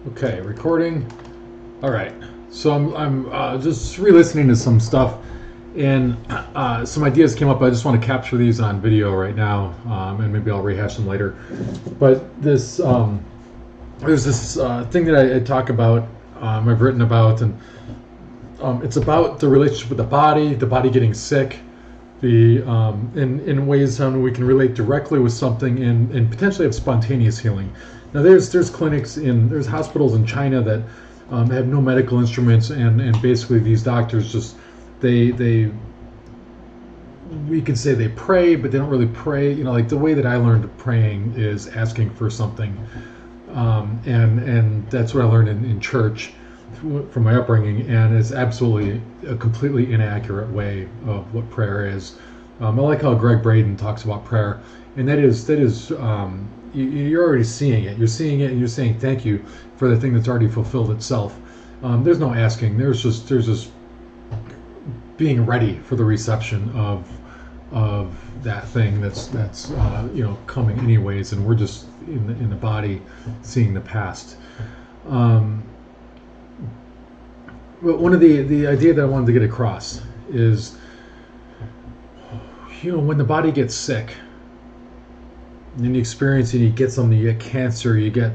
Okay, recording. All right. So I'm just re-listening to some stuff, and some ideas came up. I just want to capture these on video right now, and maybe I'll rehash them later. But there's this thing that I talk about. I've written about, and it's about the relationship with the body getting sick, in ways how we can relate directly with something and potentially have spontaneous healing. Now there's clinics there's hospitals in China that have no medical instruments, and basically these doctors just they we could say they pray, but they don't really pray. Like the way that I learned praying is asking for something, and that's what I learned in church from my upbringing, and it's absolutely a completely inaccurate way of what prayer is. I like how Greg Braden talks about prayer, and you're already seeing it. You're seeing it, and you're saying thank you for the thing that's already fulfilled itself. There's no asking. There's just being ready for the reception of that thing that's coming anyways, and we're just in the body seeing the past. But one of the idea that I wanted to get across is, when the body gets sick, and you experience it, you get something, you get cancer, you get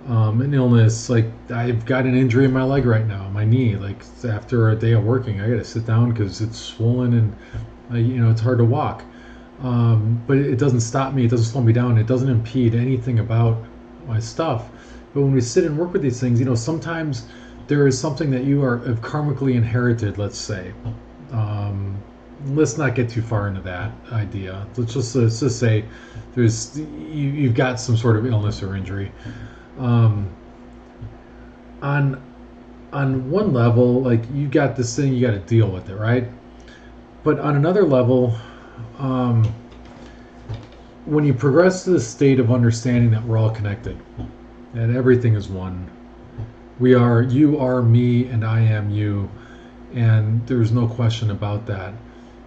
an illness. Like I've got an injury in my leg right now, my knee. Like after a day of working, I got to sit down because it's swollen and it's hard to walk. But it doesn't stop me. It doesn't slow me down. It doesn't impede anything about my stuff. But when we sit and work with these things, sometimes there is something that you have karmically inherited, let's say. Let's not get too far into that idea. Let's just say you've got some sort of illness or injury. On one level, like you got this thing, you got to deal with it, right? But on another level, when you progress to the state of understanding that we're all connected, and everything is one. You are me, and I am you, and there's no question about that.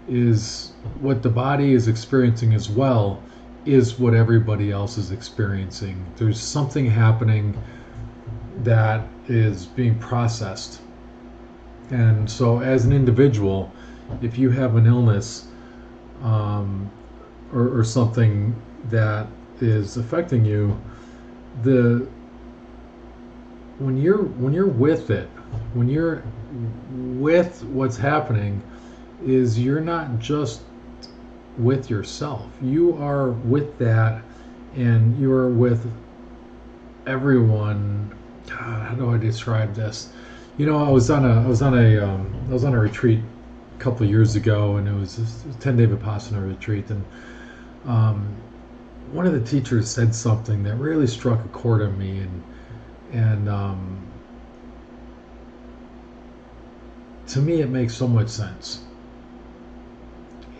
Is what the body is experiencing as well is what everybody else is experiencing. There's something happening that is being processed. And so as an individual, if you have an illness or something that is affecting you, when you're with it, when you're with what's happening, is you're not just with yourself. You are with that, and you're with everyone. God, how do I describe this? I was on a retreat a couple of years ago, and it was a 10-day Vipassana retreat, and one of the teachers said something that really struck a chord in me, and to me it makes so much sense.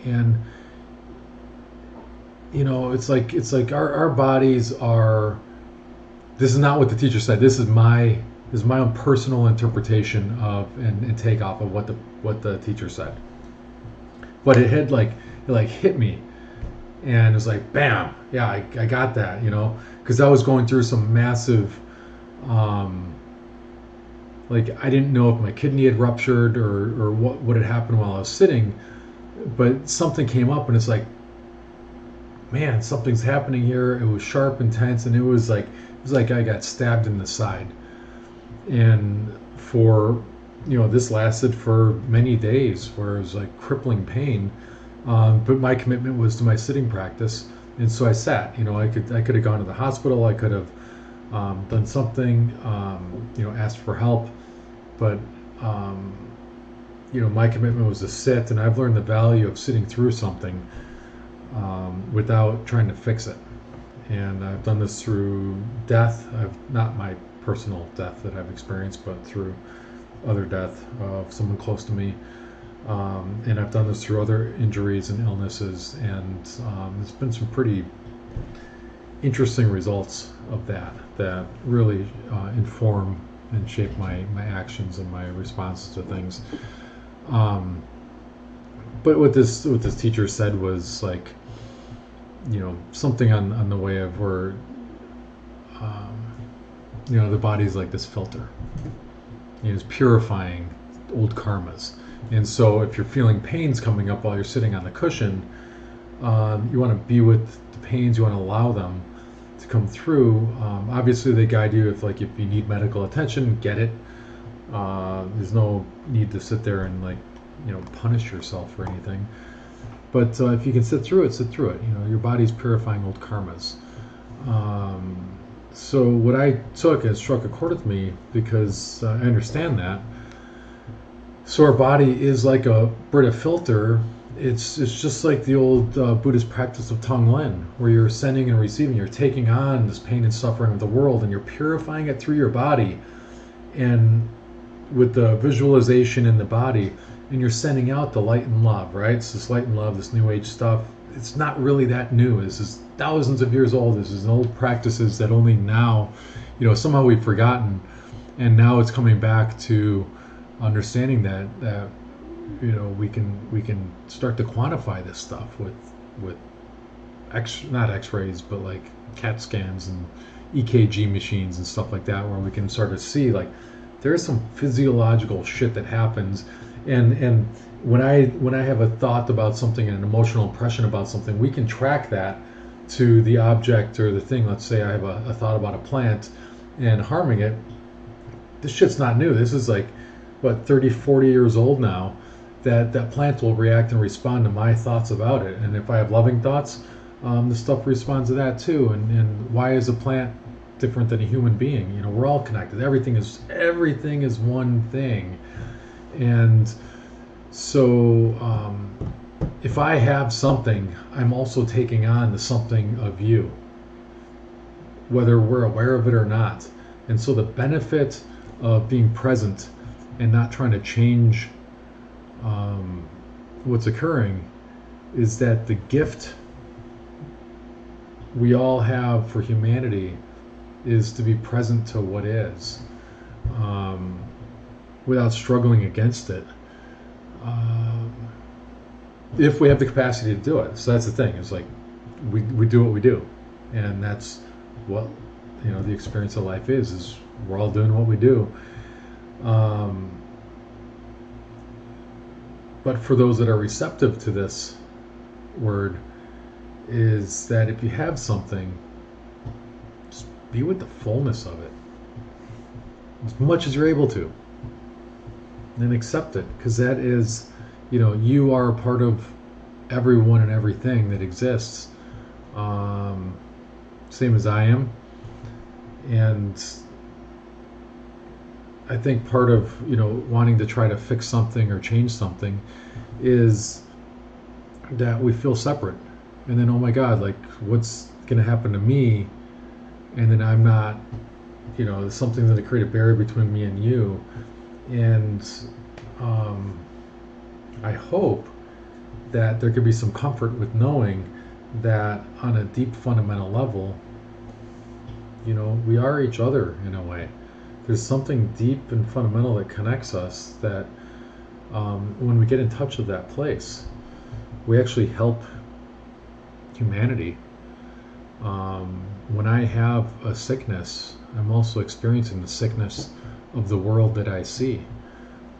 And it's like our bodies are. This is not what the teacher said. This is my own personal interpretation of and take off of what the teacher said. But it hit me, and it was like bam, yeah, I got that, because I was going through some massive. Like I didn't know if my kidney had ruptured or what had happened while I was sitting, but something came up, and it's like, man, something's happening here. It was sharp, intense, and it was like I got stabbed in the side. And this lasted for many days, where it was like crippling pain. But my commitment was to my sitting practice, and so I sat. I could have gone to the hospital. I could have done something. Asked for help, but my commitment was to sit, and I've learned the value of sitting through something without trying to fix it. And I've done this through death. Not my personal death that I've experienced, but through other death of someone close to me. And I've done this through other injuries and illnesses, and there's been some pretty interesting results of that really inform and shape my actions and my responses to things. But what this teacher said was like, something on the way of where the body's like this filter. It's purifying old karmas. And so if you're feeling pains coming up while you're sitting on the cushion, you want to be with the pains. You want to allow them to come through. Obviously, they guide you if you need medical attention, get it. There's no need to sit there and punish yourself or anything. But if you can sit through it, sit through it. Your body's purifying old karmas. So what I took, and struck a chord with me, because I understand that. So our body is like a Britta filter. It's just like the old Buddhist practice of Tonglen, where you're sending and receiving. You're taking on this pain and suffering of the world, and you're purifying it through your body, and with the visualization in the body, and you're sending out the light and love, right? It's this light and love, this new age stuff. It's not really that new. This is thousands of years old. This is old practices that only now, somehow we've forgotten, and now it's coming back to understanding that we can start to quantify this stuff with not X-rays, but like CAT scans and EKG machines and stuff like that, where we can start to see there's some physiological shit that happens, and when I have a thought about something and an emotional impression about something, we can track that to the object or the thing. Let's say I have a thought about a plant and harming it. This shit's not new. This is 30, 40 years old now, that plant will react and respond to my thoughts about it. And if I have loving thoughts, the stuff responds to that too. And why is a plant different than a human being? We're all connected. Everything is one thing. And so if I have something, I'm also taking on the something of you, whether we're aware of it or not. And so the benefit of being present and not trying to change what's occurring is that the gift we all have for humanity is to be present to what is, without struggling against it, if we have the capacity to do it. So that's the thing, is we do what we do, and that's what the experience of life is we're all doing what we do. But for those that are receptive to this word, is that if you have something, just be with the fullness of it as much as you're able to, and accept it, because that is, you are a part of everyone and everything that exists, same as I am. And I think part of wanting to try to fix something or change something is that we feel separate, and then, oh my God, what's gonna happen to me? And then I'm not, there's something that create a barrier between me and you. And I hope that there could be some comfort with knowing that on a deep fundamental level, we are each other in a way. There's something deep and fundamental that connects us, that when we get in touch with that place, we actually help humanity. When I have a sickness, I'm also experiencing the sickness of the world that I see.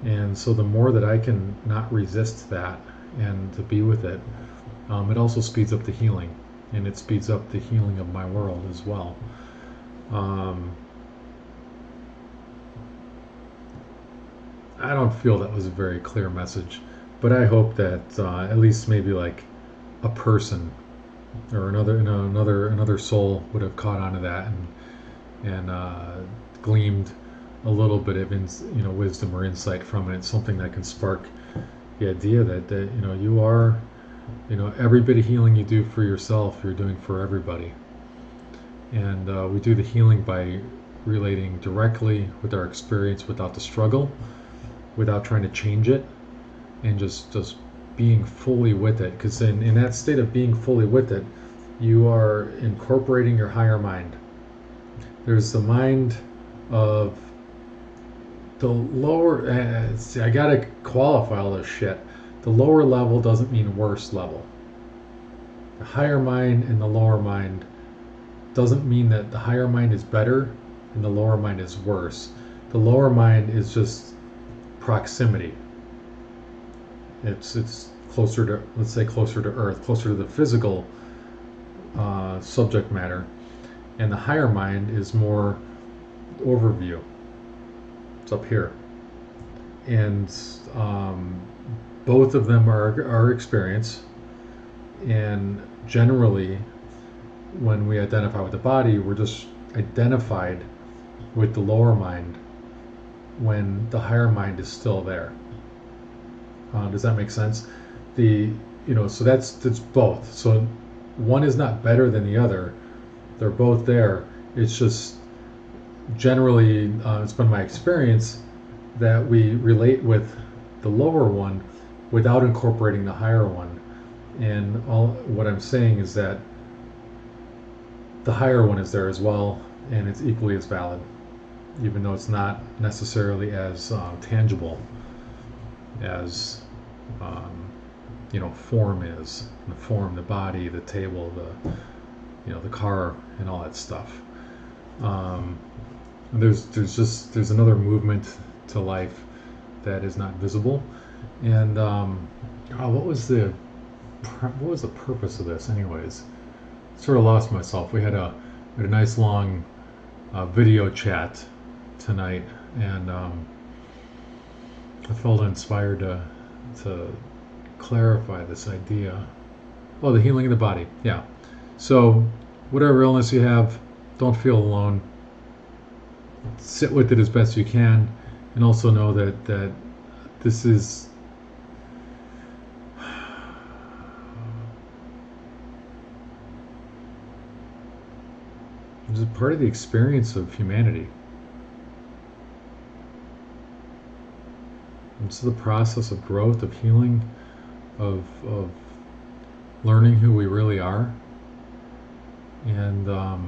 And so the more that I can not resist that and to be with it, it also speeds up the healing, and it speeds up the healing of my world as well. I don't feel that was a very clear message, but I hope that at least maybe a person or another soul would have caught onto that and gleamed a little bit of wisdom or insight from it. Something that can spark the idea that you are, every bit of healing you do for yourself, you're doing for everybody. And we do the healing by relating directly with our experience, without the struggle, without trying to change it, and just being fully with it. Because in that state of being fully with it, you are incorporating your higher mind. There's the mind of the lower, I gotta qualify all this shit. The lower level doesn't mean worse level. The higher mind and the lower mind doesn't mean that the higher mind is better. and the lower mind is worse. The lower mind is just proximity. It's closer to, let's say, closer to earth, closer to the physical subject matter, and the higher mind is more overview. It's up here, and both of them are experience. And generally, when we identify with the body, we're just identified with the lower mind when the higher mind is still there. Does that make sense? So that's both. So one is not better than the other. They're both there. It's just generally, it's been my experience that we relate with the lower one without incorporating the higher one. And what I'm saying is that the higher one is there as well, and it's equally as valid, even though it's not necessarily as tangible as form is. The form, the body, the table, the car, and all that stuff. There's another movement to life that is not visible. And what was the purpose of this, anyways? Sort of lost myself. We had a nice long video chat tonight, and I felt inspired to clarify this idea. Oh, the healing of the body. Yeah. So, whatever illness you have, don't feel alone. Sit with it as best you can, and also know that this is part of the experience of humanity. It's the process of growth, of healing, of learning who we really are. And the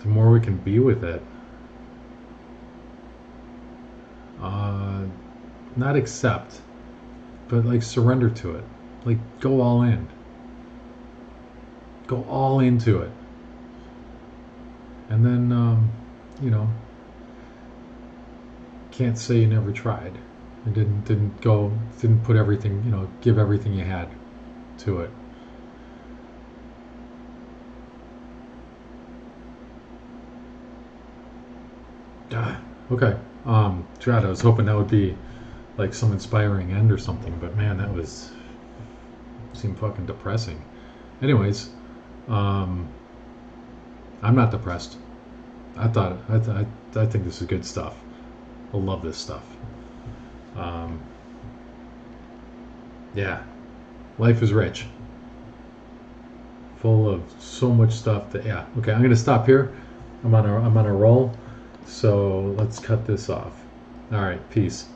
more we can be with it, not accept, but like surrender to it. Like go all in. Go all into it. And then, can't say you never tried. You didn't put everything, give everything you had to it. Okay. God, I was hoping that would be like some inspiring end or something, but man, seemed fucking depressing. Anyways, I'm not depressed. I think this is good stuff. I love this stuff. Yeah, life is rich, full of so much stuff okay, I'm gonna stop here. I'm on a roll, so let's cut this off. All right, peace.